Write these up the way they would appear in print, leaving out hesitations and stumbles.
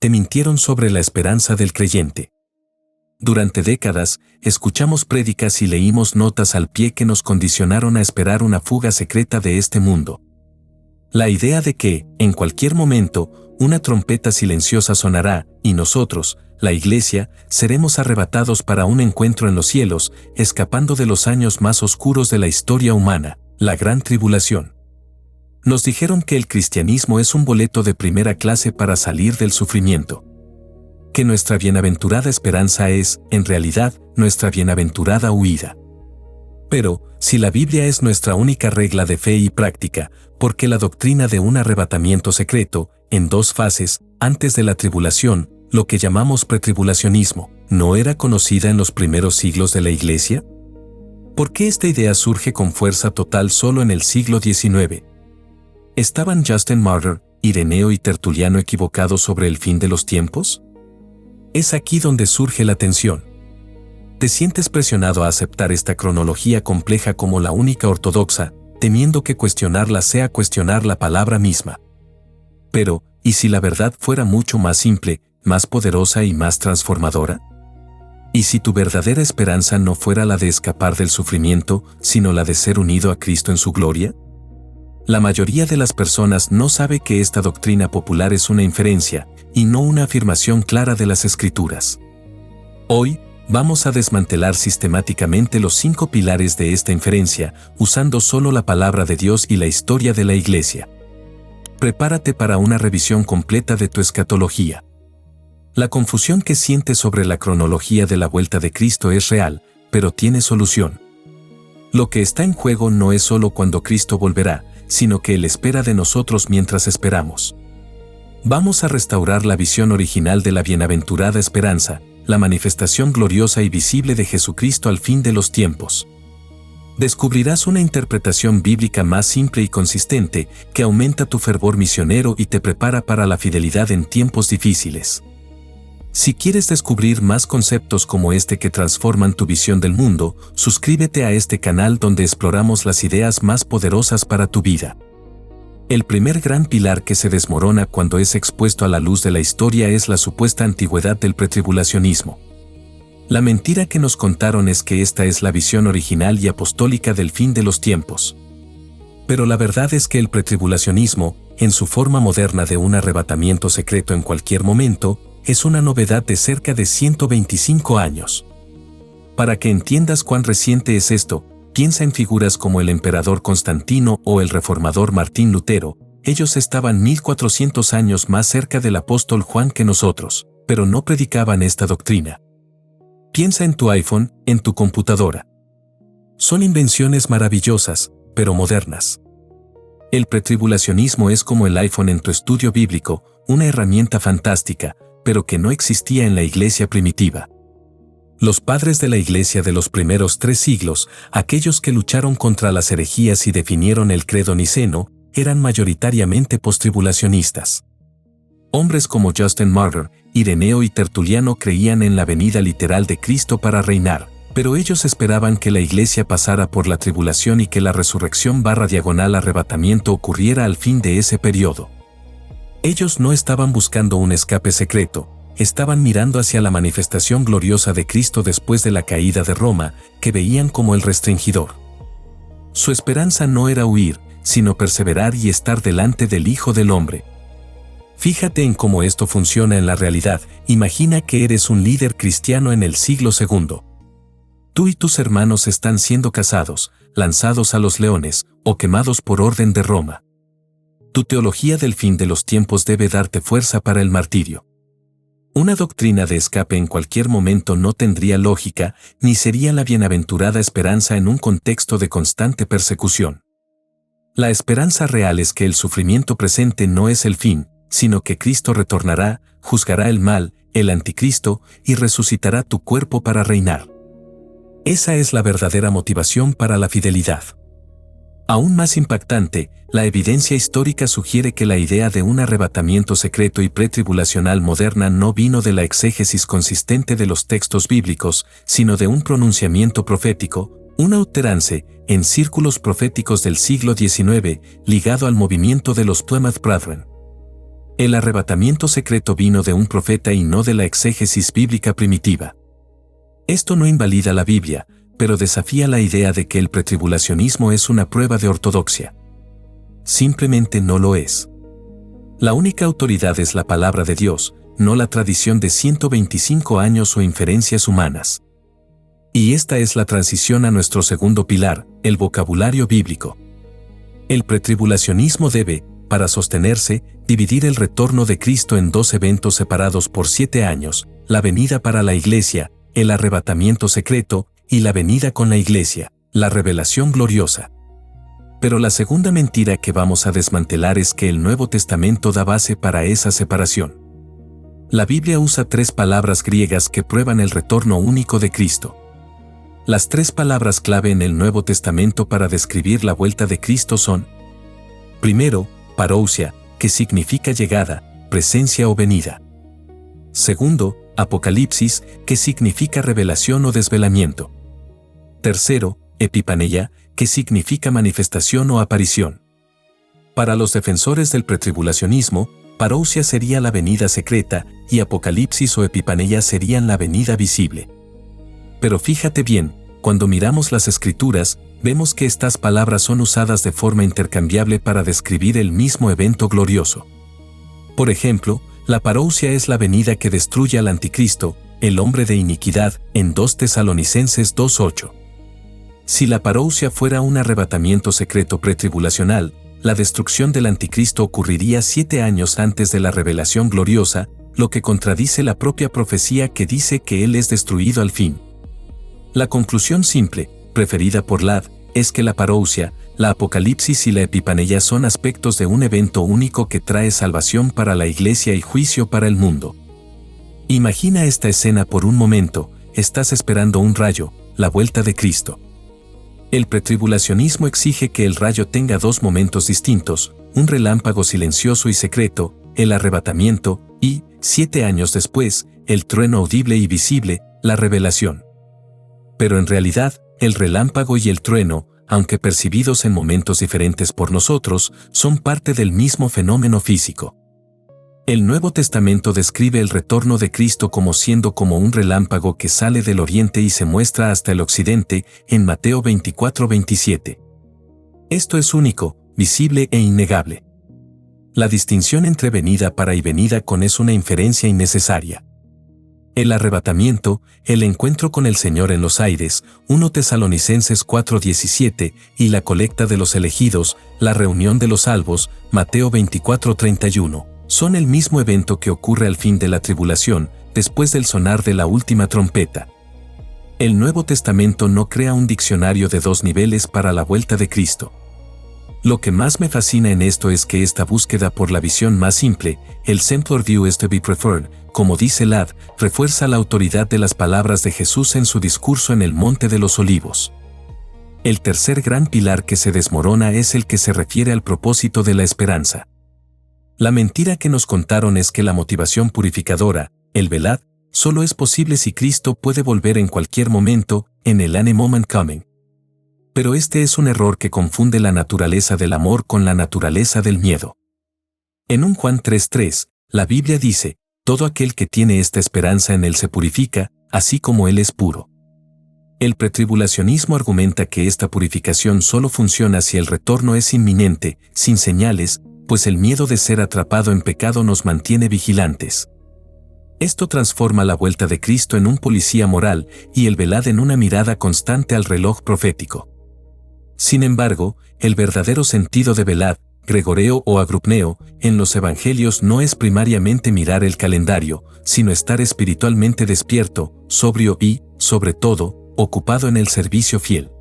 te mintieron sobre la esperanza del creyente. Durante décadas, escuchamos prédicas y leímos notas al pie que nos condicionaron a esperar una fuga secreta de este mundo. La idea de que, en cualquier momento, una trompeta silenciosa sonará, y nosotros, la Iglesia, seremos arrebatados para un encuentro en los cielos, escapando de los años más oscuros de la historia humana, la Gran Tribulación. Nos dijeron que el cristianismo es un boleto de primera clase para salir del sufrimiento. Que nuestra bienaventurada esperanza es, en realidad, nuestra bienaventurada huida. Pero, si la Biblia es nuestra única regla de fe y práctica, ¿por qué la doctrina de un arrebatamiento secreto, en dos fases, antes de la tribulación, lo que llamamos pretribulacionismo, no era conocida en los primeros siglos de la Iglesia? ¿Por qué esta idea surge con fuerza total solo en el siglo XIX? ¿Estaban Justin Martyr, Ireneo y Tertuliano equivocados sobre el fin de los tiempos? Es aquí donde surge la tensión. Te sientes presionado a aceptar esta cronología compleja como la única ortodoxa, temiendo que cuestionarla sea cuestionar la palabra misma. Pero, ¿y si la verdad fuera mucho más simple, más poderosa y más transformadora? ¿Y si tu verdadera esperanza no fuera la de escapar del sufrimiento, sino la de ser unido a Cristo en su gloria? La mayoría de las personas no sabe que esta doctrina popular es una inferencia, y no una afirmación clara de las Escrituras. Hoy, vamos a desmantelar sistemáticamente los 5 pilares de esta inferencia, usando solo la palabra de Dios y la historia de la Iglesia. Prepárate para una revisión completa de tu escatología. La confusión que sientes sobre la cronología de la vuelta de Cristo es real, pero tiene solución. Lo que está en juego no es solo cuando Cristo volverá, sino que Él espera de nosotros mientras esperamos. Vamos a restaurar la visión original de la bienaventurada esperanza, la manifestación gloriosa y visible de Jesucristo al fin de los tiempos. Descubrirás una interpretación bíblica más simple y consistente que aumenta tu fervor misionero y te prepara para la fidelidad en tiempos difíciles. Si quieres descubrir más conceptos como este que transforman tu visión del mundo, suscríbete a este canal donde exploramos las ideas más poderosas para tu vida. El primer gran pilar que se desmorona cuando es expuesto a la luz de la historia es la supuesta antigüedad del pretribulacionismo. La mentira que nos contaron es que esta es la visión original y apostólica del fin de los tiempos. Pero la verdad es que el pretribulacionismo, en su forma moderna de un arrebatamiento secreto en cualquier momento, es una novedad de cerca de 125 años. Para que entiendas cuán reciente es esto, piensa en figuras como el emperador Constantino o el reformador Martín Lutero. Ellos estaban 1400 años más cerca del apóstol Juan que nosotros, pero no predicaban esta doctrina. Piensa en tu iPhone, en tu computadora. Son invenciones maravillosas, pero modernas. El pretribulacionismo es como el iPhone en tu estudio bíblico, una herramienta fantástica, pero que no existía en la iglesia primitiva. Los padres de la iglesia de los primeros 3 siglos, aquellos que lucharon contra las herejías y definieron el credo niceno, eran mayoritariamente postribulacionistas. Hombres como Justin Martyr, Ireneo y Tertuliano creían en la venida literal de Cristo para reinar, pero ellos esperaban que la iglesia pasara por la tribulación y que la resurrección / arrebatamiento ocurriera al fin de ese periodo. Ellos no estaban buscando un escape secreto, estaban mirando hacia la manifestación gloriosa de Cristo después de la caída de Roma, que veían como el restringidor. Su esperanza no era huir, sino perseverar y estar delante del Hijo del Hombre. Fíjate en cómo esto funciona en la realidad. Imagina que eres un líder cristiano en el siglo II. Tú y tus hermanos están siendo cazados, lanzados a los leones, o quemados por orden de Roma. Tu teología del fin de los tiempos debe darte fuerza para el martirio. Una doctrina de escape en cualquier momento no tendría lógica, ni sería la bienaventurada esperanza en un contexto de constante persecución. La esperanza real es que el sufrimiento presente no es el fin, sino que Cristo retornará, juzgará el mal, el anticristo, y resucitará tu cuerpo para reinar. Esa es la verdadera motivación para la fidelidad. Aún más impactante, la evidencia histórica sugiere que la idea de un arrebatamiento secreto y pretribulacional moderna no vino de la exégesis consistente de los textos bíblicos, sino de un pronunciamiento profético, una utterance, en círculos proféticos del siglo XIX, ligado al movimiento de los Plymouth Brethren. El arrebatamiento secreto vino de un profeta y no de la exégesis bíblica primitiva. Esto no invalida la Biblia, pero desafía la idea de que el pretribulacionismo es una prueba de ortodoxia. Simplemente no lo es. La única autoridad es la palabra de Dios, no la tradición de 125 años o inferencias humanas. Y esta es la transición a nuestro segundo pilar, el vocabulario bíblico. El pretribulacionismo debe, para sostenerse, dividir el retorno de Cristo en dos eventos separados por 7 años, la venida para la Iglesia, el arrebatamiento secreto, y la venida con la Iglesia, la revelación gloriosa. Pero la segunda mentira que vamos a desmantelar es que el Nuevo Testamento da base para esa separación. La Biblia usa 3 palabras griegas que prueban el retorno único de Cristo. Las 3 palabras clave en el Nuevo Testamento para describir la vuelta de Cristo son: primero, parousia, que significa llegada, presencia o venida. Segundo, apocalipsis, que significa revelación o desvelamiento. Tercero, epipaneia, que significa manifestación o aparición. Para los defensores del pretribulacionismo, parousia sería la venida secreta y apocalipsis o epipaneia serían la venida visible. Pero fíjate bien, cuando miramos las Escrituras, vemos que estas palabras son usadas de forma intercambiable para describir el mismo evento glorioso. Por ejemplo, la parousia es la venida que destruye al anticristo, el hombre de iniquidad, en 2 Tesalonicenses 2:8. Si la parousia fuera un arrebatamiento secreto pretribulacional, la destrucción del anticristo ocurriría 7 años antes de la revelación gloriosa, lo que contradice la propia profecía que dice que él es destruido al fin. La conclusión simple, preferida por Ladd, es que la parousia, la apocalipsis y la epipaneia son aspectos de un evento único que trae salvación para la Iglesia y juicio para el mundo. Imagina esta escena por un momento: estás esperando un rayo, la vuelta de Cristo. El pretribulacionismo exige que el rayo tenga 2 momentos distintos, un relámpago silencioso y secreto, el arrebatamiento, y, 7 años después, el trueno audible y visible, la revelación. Pero en realidad, el relámpago y el trueno, aunque percibidos en momentos diferentes por nosotros, son parte del mismo fenómeno físico. El Nuevo Testamento describe el retorno de Cristo como siendo como un relámpago que sale del oriente y se muestra hasta el occidente, en Mateo 24:27. Esto es único, visible e innegable. La distinción entre venida para y venida con es una inferencia innecesaria. El arrebatamiento, el encuentro con el Señor en los aires, 1 Tesalonicenses 4:17, y la colecta de los elegidos, la reunión de los salvos, Mateo 24:31, son el mismo evento que ocurre al fin de la tribulación, después del sonar de la última trompeta. El Nuevo Testamento no crea un diccionario de 2 niveles para la vuelta de Cristo. Lo que más me fascina en esto es que esta búsqueda por la visión más simple, el simpler view is to be preferred, como dice Ladd, refuerza la autoridad de las palabras de Jesús en su discurso en el Monte de los Olivos. El tercer gran pilar que se desmorona es el que se refiere al propósito de la esperanza. La mentira que nos contaron es que la motivación purificadora, el velad, solo es posible si Cristo puede volver en cualquier momento, en el any moment coming. Pero este es un error que confunde la naturaleza del amor con la naturaleza del miedo. En 1 Juan 3:3, la Biblia dice: todo aquel que tiene esta esperanza en él se purifica, así como él es puro. El pretribulacionismo argumenta que esta purificación solo funciona si el retorno es inminente, sin señales, pues el miedo de ser atrapado en pecado nos mantiene vigilantes. Esto transforma la vuelta de Cristo en un policía moral y el velad en una mirada constante al reloj profético. Sin embargo, el verdadero sentido de velad, gregoreo o agrupneo, en los evangelios no es primariamente mirar el calendario, sino estar espiritualmente despierto, sobrio y, sobre todo, ocupado en el servicio fiel.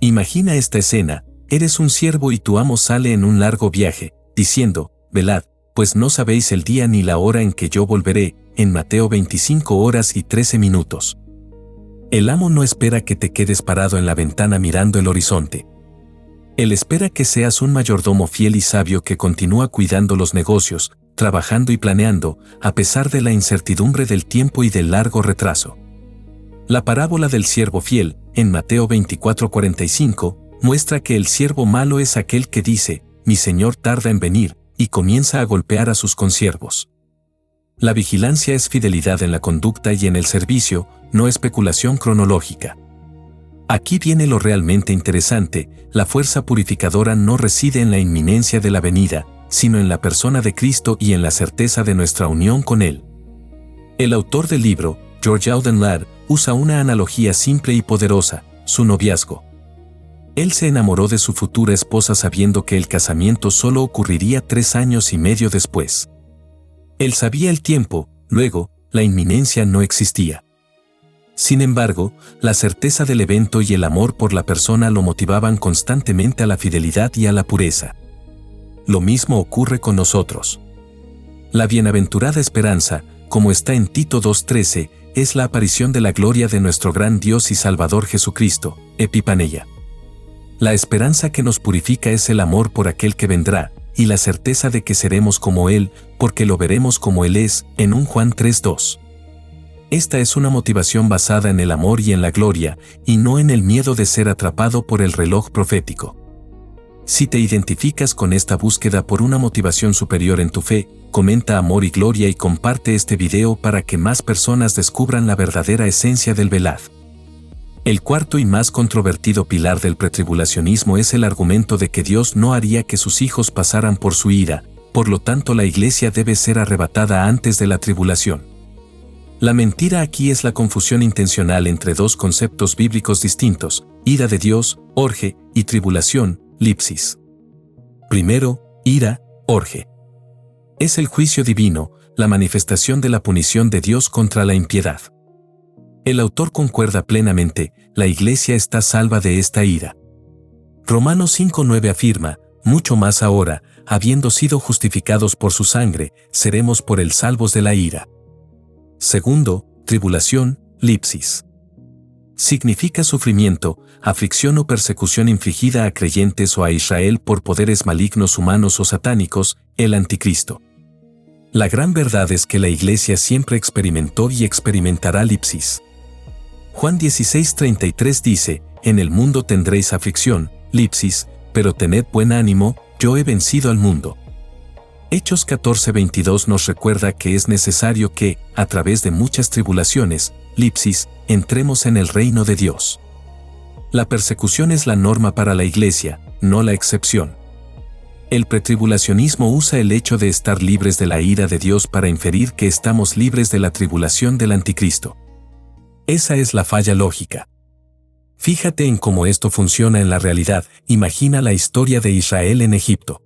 Imagina esta escena: eres un siervo y tu amo sale en un largo viaje, diciendo: velad, pues no sabéis el día ni la hora en que yo volveré, en Mateo 25:13. El amo no espera que te quedes parado en la ventana mirando el horizonte. Él espera que seas un mayordomo fiel y sabio que continúa cuidando los negocios, trabajando y planeando, a pesar de la incertidumbre del tiempo y del largo retraso. La parábola del siervo fiel, en Mateo 24:45, muestra que el siervo malo es aquel que dice: mi señor tarda en venir, y comienza a golpear a sus consiervos. La vigilancia es fidelidad en la conducta y en el servicio, no especulación cronológica. Aquí viene lo realmente interesante: la fuerza purificadora no reside en la inminencia de la venida, sino en la persona de Cristo y en la certeza de nuestra unión con Él. El autor del libro, George Eldon Ladd, usa una analogía simple y poderosa: su noviazgo. Él se enamoró de su futura esposa sabiendo que el casamiento solo ocurriría 3 años y medio después. Él sabía el tiempo, luego, la inminencia no existía. Sin embargo, la certeza del evento y el amor por la persona lo motivaban constantemente a la fidelidad y a la pureza. Lo mismo ocurre con nosotros. La bienaventurada esperanza, como está en Tito 2:13, es la aparición de la gloria de nuestro gran Dios y Salvador Jesucristo, Epipaneia. La esperanza que nos purifica es el amor por aquel que vendrá, y la certeza de que seremos como Él, porque lo veremos como Él es, en 1 Juan 3:2. Esta es una motivación basada en el amor y en la gloria, y no en el miedo de ser atrapado por el reloj profético. Si te identificas con esta búsqueda por una motivación superior en tu fe, comenta amor y gloria y comparte este video para que más personas descubran la verdadera esencia del Velad. El cuarto y más controvertido pilar del pretribulacionismo es el argumento de que Dios no haría que sus hijos pasaran por su ira, por lo tanto la iglesia debe ser arrebatada antes de la tribulación. La mentira aquí es la confusión intencional entre dos conceptos bíblicos distintos: ira de Dios, orge, y tribulación, lipsis. Primero, ira, orge. Es el juicio divino, la manifestación de la punición de Dios contra la impiedad. El autor concuerda plenamente: la iglesia está salva de esta ira. Romanos 5:9 afirma: mucho más ahora, habiendo sido justificados por su sangre, seremos por él salvos de la ira. Segundo, tribulación, lipsis. Significa sufrimiento, aflicción o persecución infligida a creyentes o a Israel por poderes malignos humanos o satánicos, el anticristo. La gran verdad es que la iglesia siempre experimentó y experimentará lipsis. Juan 16:33 dice: en el mundo tendréis aflicción, lipsis, pero tened buen ánimo, yo he vencido al mundo. Hechos 14:22 nos recuerda que es necesario que, a través de muchas tribulaciones, lipsis, entremos en el reino de Dios. La persecución es la norma para la iglesia, no la excepción. El pretribulacionismo usa el hecho de estar libres de la ira de Dios para inferir que estamos libres de la tribulación del anticristo. Esa es la falla lógica. Fíjate en cómo esto funciona en la realidad. Imagina la historia de Israel en Egipto.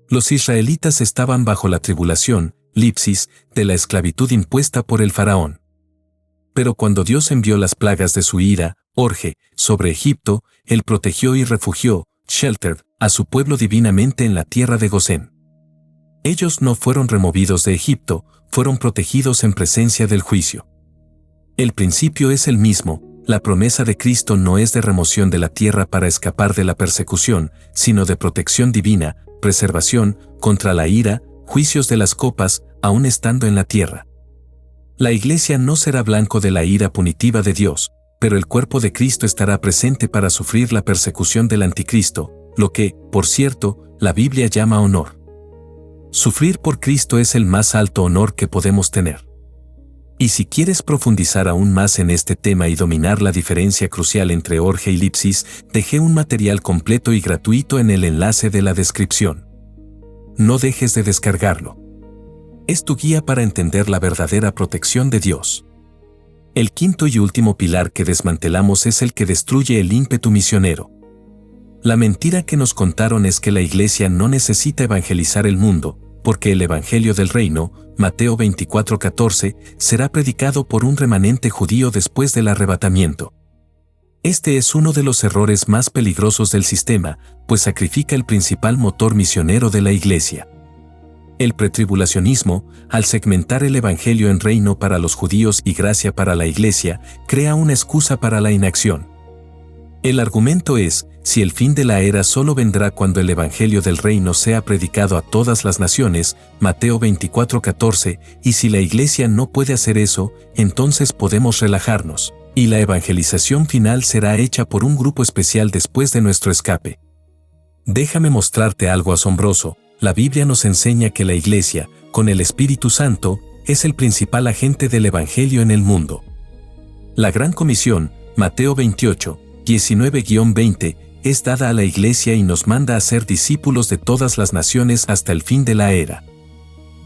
Los israelitas estaban bajo la tribulación, lipsis, de la esclavitud impuesta por el faraón. Pero cuando Dios envió las plagas de su ira, orge, sobre Egipto, Él protegió y refugió, sheltered, a su pueblo divinamente en la tierra de Gosén. Ellos no fueron removidos de Egipto, fueron protegidos en presencia del juicio. El principio es el mismo: la promesa de Cristo no es de remoción de la tierra para escapar de la persecución, sino de protección divina, preservación, contra la ira, juicios de las copas, aún estando en la tierra. La iglesia no será blanco de la ira punitiva de Dios, pero el cuerpo de Cristo estará presente para sufrir la persecución del anticristo, lo que, por cierto, la Biblia llama honor. Sufrir por Cristo es el más alto honor que podemos tener. Y si quieres profundizar aún más en este tema y dominar la diferencia crucial entre orge y lipsis, dejé un material completo y gratuito en el enlace de la descripción. No dejes de descargarlo. Es tu guía para entender la verdadera protección de Dios. El quinto y último pilar que desmantelamos es el que destruye el ímpetu misionero. La mentira que nos contaron es que la iglesia no necesita evangelizar el mundo, porque el evangelio del reino, Mateo 24:14, será predicado por un remanente judío después del arrebatamiento. Este es uno de los errores más peligrosos del sistema, pues sacrifica el principal motor misionero de la iglesia. El pretribulacionismo, al segmentar el evangelio en reino para los judíos y gracia para la iglesia, crea una excusa para la inacción. El argumento es: si el fin de la era solo vendrá cuando el evangelio del reino sea predicado a todas las naciones, Mateo 24:14, y si la iglesia no puede hacer eso, entonces podemos relajarnos, y la evangelización final será hecha por un grupo especial después de nuestro escape. Déjame mostrarte algo asombroso. la Biblia nos enseña que la Iglesia, con el Espíritu Santo, es el principal agente del Evangelio en el mundo. La Gran Comisión, Mateo 28, 19-20, es dada a la Iglesia y nos manda a ser discípulos de todas las naciones hasta el fin de la era.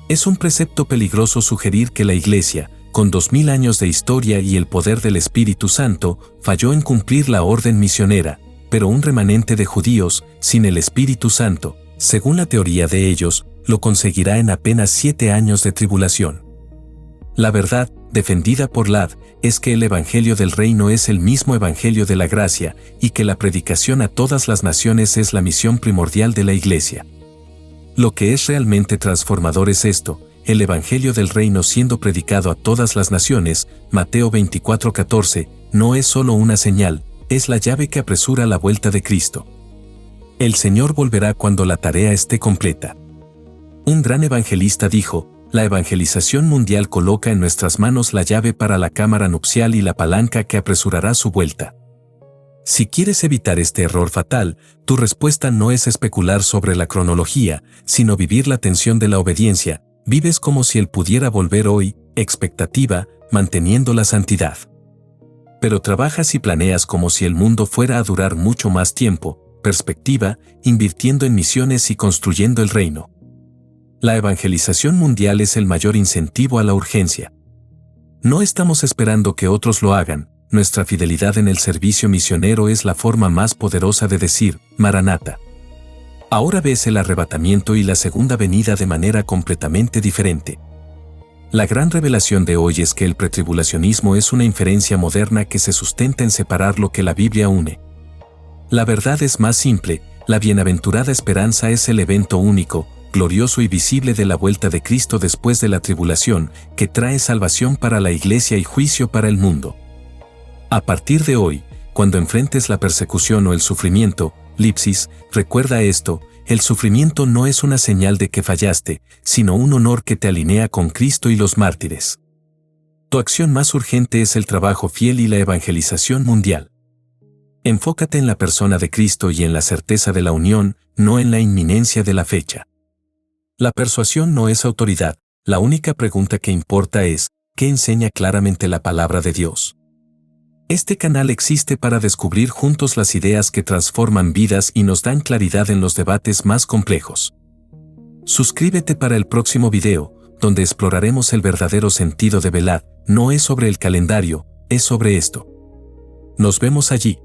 Es un precepto peligroso sugerir que la Iglesia, con 2000 años de historia y el poder del Espíritu Santo, falló en cumplir la orden misionera, pero un remanente de judíos, sin el Espíritu Santo, según la teoría de ellos, lo conseguirá en apenas 7 años de tribulación. La verdad, defendida por Ladd, es que el Evangelio del Reino es el mismo Evangelio de la gracia y que la predicación a todas las naciones es la misión primordial de la Iglesia. Lo que es realmente transformador es esto: el Evangelio del Reino siendo predicado a todas las naciones, Mateo 24:14, no es solo una señal, es la llave que apresura la vuelta de Cristo. El Señor volverá cuando la tarea esté completa. Un gran evangelista dijo: la evangelización mundial coloca en nuestras manos la llave para la cámara nupcial y la palanca que apresurará su vuelta. Si quieres evitar este error fatal, tu respuesta no es especular sobre la cronología, sino vivir la tensión de la obediencia. Vives como si Él pudiera volver hoy, expectativa, manteniendo la santidad. Pero trabajas y planeas como si el mundo fuera a durar mucho más tiempo, perspectiva, invirtiendo en misiones y construyendo el reino. La evangelización mundial es el mayor incentivo a la urgencia. No estamos esperando que otros lo hagan, nuestra fidelidad en el servicio misionero es la forma más poderosa de decir, Maranata. Ahora ves el arrebatamiento y la segunda venida de manera completamente diferente. La gran revelación de hoy es que el pretribulacionismo es una inferencia moderna que se sustenta en separar lo que la Biblia une. La verdad es más simple: la bienaventurada esperanza es el evento único, glorioso y visible de la vuelta de Cristo después de la tribulación, que trae salvación para la Iglesia y juicio para el mundo. A partir de hoy, cuando enfrentes la persecución o el sufrimiento, Lipsis, recuerda esto: el sufrimiento no es una señal de que fallaste, sino un honor que te alinea con Cristo y los mártires. Tu acción más urgente es el trabajo fiel y la evangelización mundial. Enfócate en la persona de Cristo y en la certeza de la unión, no en la inminencia de la fecha. La persuasión no es autoridad, la única pregunta que importa es, ¿qué enseña claramente la palabra de Dios? Este canal existe para descubrir juntos las ideas que transforman vidas y nos dan claridad en los debates más complejos. Suscríbete para el próximo video, donde exploraremos el verdadero sentido de Velad. No es sobre el calendario, es sobre esto. Nos vemos allí.